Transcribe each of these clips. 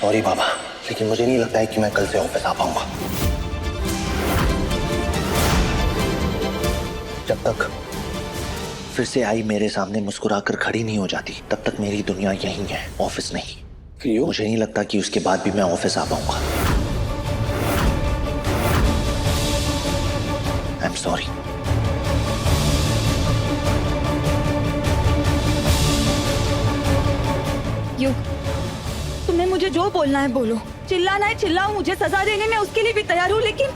Sorry बाबा, लेकिन मुझे नहीं लगता है कि मैं कल से ऑफिस आ पाऊंगा। जब तक फिर से आई मेरे सामने मुस्कुराकर खड़ी नहीं हो जाती, तब तक मेरी दुनिया यहीं है, ऑफिस नहीं। क्यों? मुझे नहीं लगता कि उसके बाद भी मैं ऑफिस आ पाऊंगा। I am sorry. युग, तुम्हें मुझे जो बोलना है बोलो, चिल्लाना है चिल्लाओ, मुझे सजा देने में उसके लिए भी तैयार हूँ, लेकिन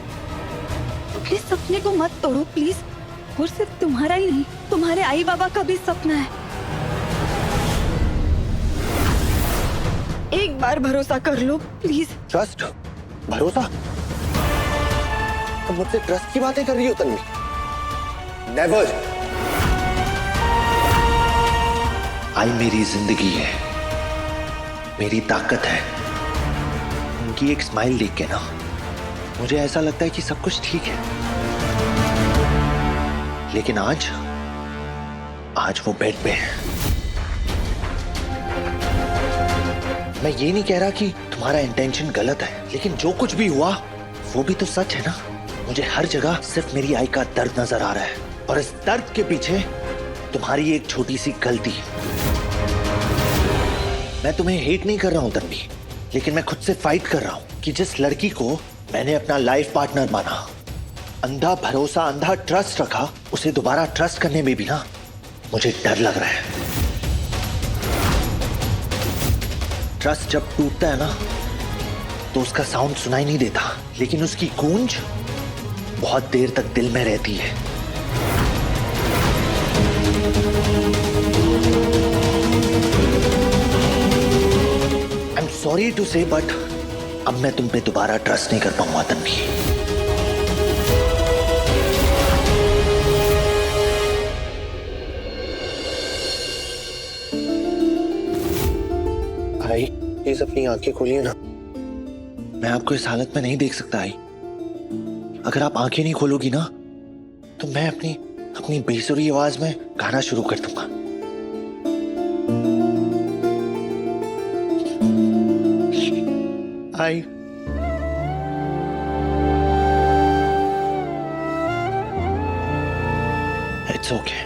अपने सपने को मत तोड़ो प्लीज। और सिर्फ तुम्हारा ही नहीं, तुम्हारे आई बाबा का भी सपना है। एक बार भरोसा कर लो प्लीज। ट्रस्ट? भरोसा? तुम मुझसे ट्रस्ट की बातें कर रही हो तन्वी? नेवर। आई मेरी जिंदगी है, मेरी ताकत है। उनकी एक स्माइल देख के ना मुझे ऐसा लगता है कि सब कुछ ठीक है। लेकिन आज वो बेड पे है। मैं ये नहीं कह रहा कि तुम्हारा इंटेंशन गलत है, लेकिन जो कुछ भी हुआ वो भी तो सच है ना। मुझे हर जगह सिर्फ मेरी आई का दर्द नजर आ रहा है, और इस दर्द के पीछे तुम्हारी एक छोटी सी गलती। मैं तुम्हें हेट नहीं कर रहा हूं तन्वी, लेकिन मैं खुद से फाइट कर रहा हूं कि जिस लड़की को मैंने अपना लाइफ पार्टनर माना, अंधा भरोसा, अंधा ट्रस्ट रखा, उसे दोबारा ट्रस्ट करने में भी ना मुझे डर लग रहा है। ट्रस्ट जब टूटता है ना तो उसका साउंड सुनाई नहीं देता, लेकिन उसकी गूंज बहुत देर तक दिल में रहती है। आई एम सॉरी टू से, बट अब मैं तुम पे दोबारा ट्रस्ट नहीं कर पाऊंगा तन्वी। आई, प्लीज अपनी आंखें खोलिए ना। मैं आपको इस हालत में नहीं देख सकता आई। अगर आप आंखें नहीं खोलोगी ना तो मैं अपनी बेसुरी आवाज में गाना शुरू कर दूंगा। आई, इट्स ओके,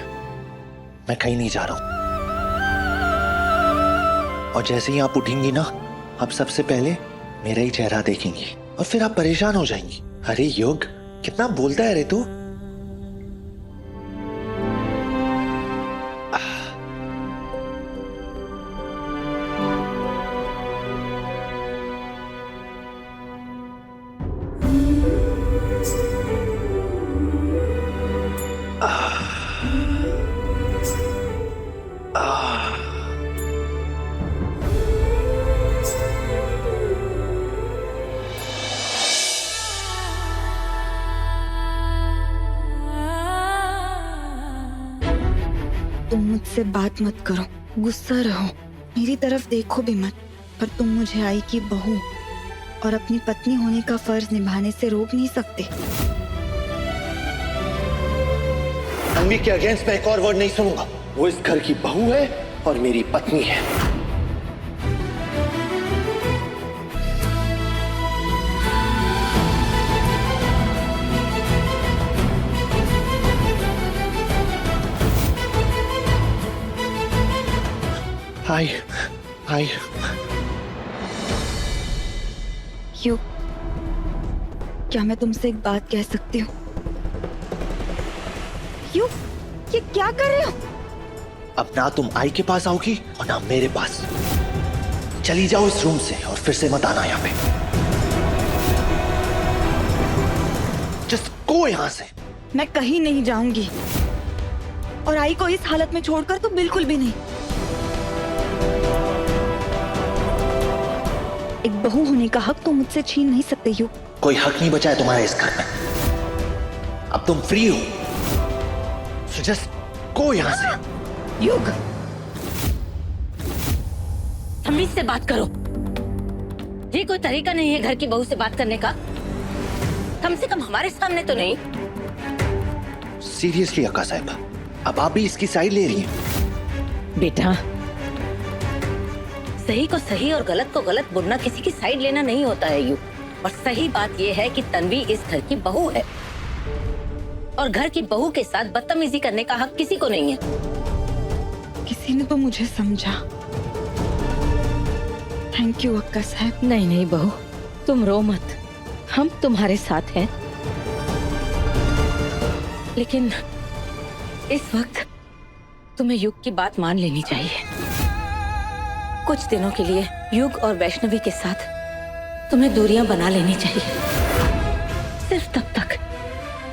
मैं कहीं नहीं जा रहा हूं। और जैसे ही आप उठेंगी ना, आप सबसे पहले मेरा ही चेहरा देखेंगी, और फिर आप परेशान हो जाएंगी। अरे युग, कितना बोलता है रे तू। तुम मुझसे बात मत करो, गुस्सा रहो, मेरी तरफ देखो भी मत, पर तुम मुझे आई की बहू और अपनी पत्नी होने का फर्ज निभाने से रोक नहीं सकते। तन्वी के अगेंस्ट मैं एक और वर्ड नहीं सुनूंगा। वो इस घर की बहू है और मेरी पत्नी है। आई, आई। युग, क्या मैं तुमसे एक बात कह सकती हूँ? युग, ये क्या कर रहे हो? अब ना तुम आई के पास आओगी और ना मेरे पास। चली जाओ इस रूम से और फिर से मत आना यहाँ पे। जस्ट गो यहाँ से। मैं कहीं नहीं जाऊंगी, और आई को इस हालत में छोड़कर तो बिल्कुल भी नहीं। एक बहू होने का हक तुम मुझसे छीन नहीं सकते युग। कोई हक नहीं बचा है तुम्हारा इस घर में। अब तुम फ्री हो, so just go यहाँ से। युग, तमीज से बात करो। ये कोई तरीका नहीं है घर की बहू से बात करने का, कम से कम हमारे सामने तो नहीं। सीरियसली अक्का साहिबा, अब आप भी इसकी साइड ले रही हैं। बेटा, सही को सही और गलत को गलत बोलना किसी की साइड लेना नहीं होता है यू। और सही बात यह है कि तन्वी इस घर की बहू है और घर की बहू के साथ बदतमीजी करने का हक किसी को नहीं है। किसी ने तो मुझे समझा। थैंक यू अक्का साहब। नहीं नहीं बहू, तुम रो मत, हम तुम्हारे साथ हैं। लेकिन इस वक्त तुम्हें युग की बात मान लेनी चाहिए। कुछ दिनों के लिए युग और वैष्णवी के साथ तुम्हें दूरियां बना लेनी चाहिए, सिर्फ तब तक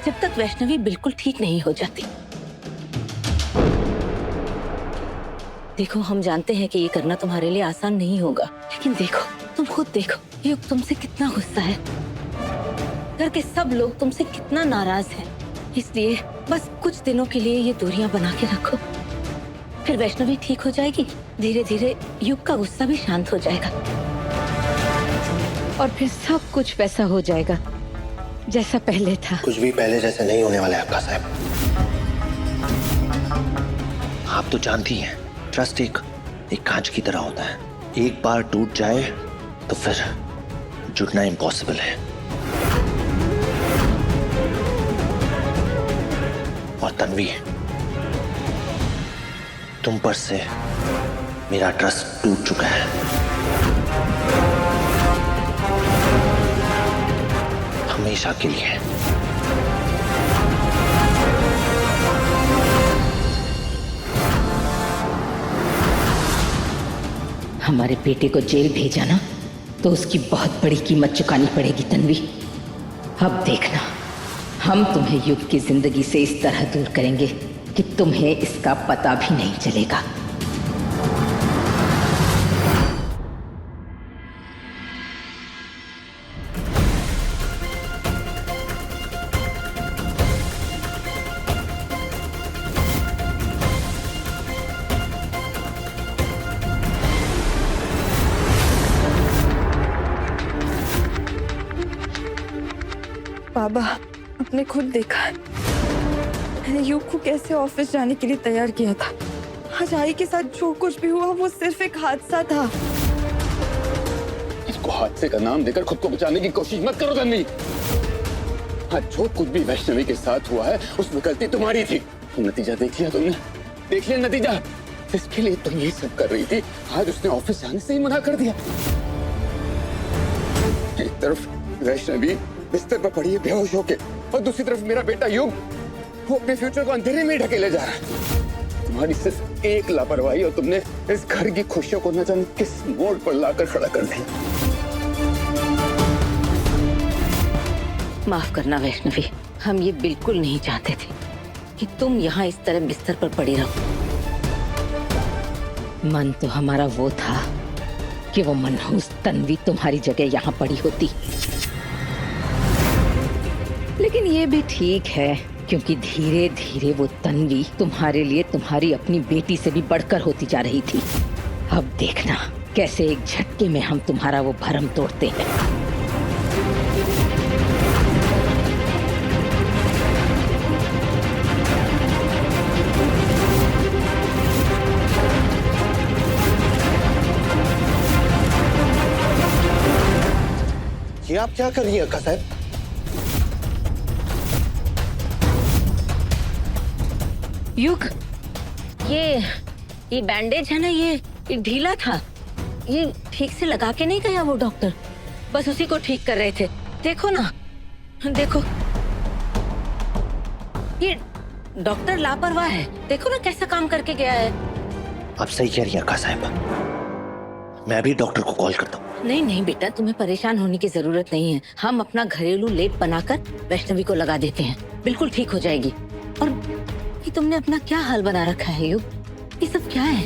जब तक वैष्णवी बिल्कुल ठीक नहीं हो जाती। देखो, हम जानते हैं कि ये करना तुम्हारे लिए आसान नहीं होगा, लेकिन देखो, तुम खुद देखो, युग तुमसे कितना गुस्सा है, घर के सब लोग तुमसे कितना नाराज हैं। इसलिए बस कुछ दिनों के लिए ये दूरियां बना के रखो, फिर वैष्णवी ठीक हो जाएगी। धीरे धीरे युग का गुस्सा भी शांत हो जाएगा और फिर सब कुछ वैसा हो जाएगा जैसा पहले था। कुछ भी पहले जैसे नहीं होने वाला है अक्का साहब। आप तो जानती हैं, ट्रस्ट एक कांच की तरह होता है, एक बार टूट जाए तो फिर जुड़ना इम्पॉसिबल है। और तन्वी, तुम पर से मेरा ट्रस्ट टूट चुका है। हमेशा के लिए। हमारे बेटे को जेल भेजा ना, तो उसकी बहुत बड़ी कीमत चुकानी पड़ेगी तन्वी। अब देखना, हम तुम्हें युग की जिंदगी से इस तरह दूर करेंगे कि तुम्हें इसका पता भी नहीं चलेगा। बाबा, आपने खुद देखा है मैंने युग को कैसे ऑफिस जाने के लिए तैयार किया था। आज आई के साथ जो कुछ भी हुआ वो सिर्फ एक हादसा था। इसको हादसे का नाम देकर खुद को बचाने की कोशिश मत करो तन्वी। आज जो कुछ भी वैष्णवी के साथ हुआ है उसमें गलती तुम्हारी थी। नतीजा देख लिया तुमने, देख लिया नतीजा। जिसके लिए तुम ये सब कर रही थी, आज उसने ऑफिस जाने से ही मना कर दिया। एक तरफ वैष्णवी बिस्तर पर पड़ी है बेहोश होके, और दूसरी तरफ मेरा बेटा युग, वो अपने फ्यूचर को अंधेरे में ढकेले जा रहा है। तुम्हारी सिर्फ एक लापरवाही और तुमने इस घर की खुशियों को न जाने किस मोड़ पर लाकर खड़ा कर दिया। माफ करना वैष्णवी, हम ये बिल्कुल नहीं चाहते थे कि तुम यहाँ इस तरह बिस्तर पर पड़ी रहो। मन तो हमारा वो था कि वो मनहूस तन्वी तुम्हारी जगह यहाँ पड़ी होती, लेकिन ये भी ठीक है क्योंकि धीरे धीरे वो तन्वी तुम्हारे लिए तुम्हारी अपनी बेटी से भी बढ़कर होती जा रही थी। अब देखना कैसे एक झटके में हम तुम्हारा वो भरम तोड़ते हैं। ये आप क्या कर रही हैं अक्का साहब? युग, ये बैंडेज है ना, ये ढीला था, ये ठीक से लगा के नहीं गया वो डॉक्टर, बस उसी को ठीक कर रहे थे। देखो ना, देखो, ये डॉक्टर लापरवाह है, देखो ना कैसा काम करके गया है। आप सही कह रही हैं अक्का साहब, मैं अभी डॉक्टर को कॉल करता हूँ। नहीं नहीं बेटा, तुम्हें परेशान होने की जरूरत नहीं है। हम अपना घरेलू लेप बनाकर वैष्णवी को लगा देते हैं, बिल्कुल ठीक हो जाएगी। और ये तुमने अपना क्या हाल बना रखा है युग? ये सब क्या है?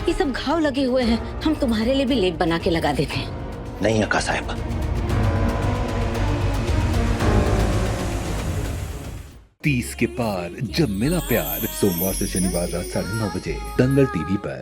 ये सब घाव लगे हुए हैं, हम तुम्हारे लिए भी लेप बना के लगा देते हैं। नहीं अक्का साहब। 30 के पार जब मिला प्यार, सोमवार से शनिवार रात 9:30 बजे दंगल टीवी पर।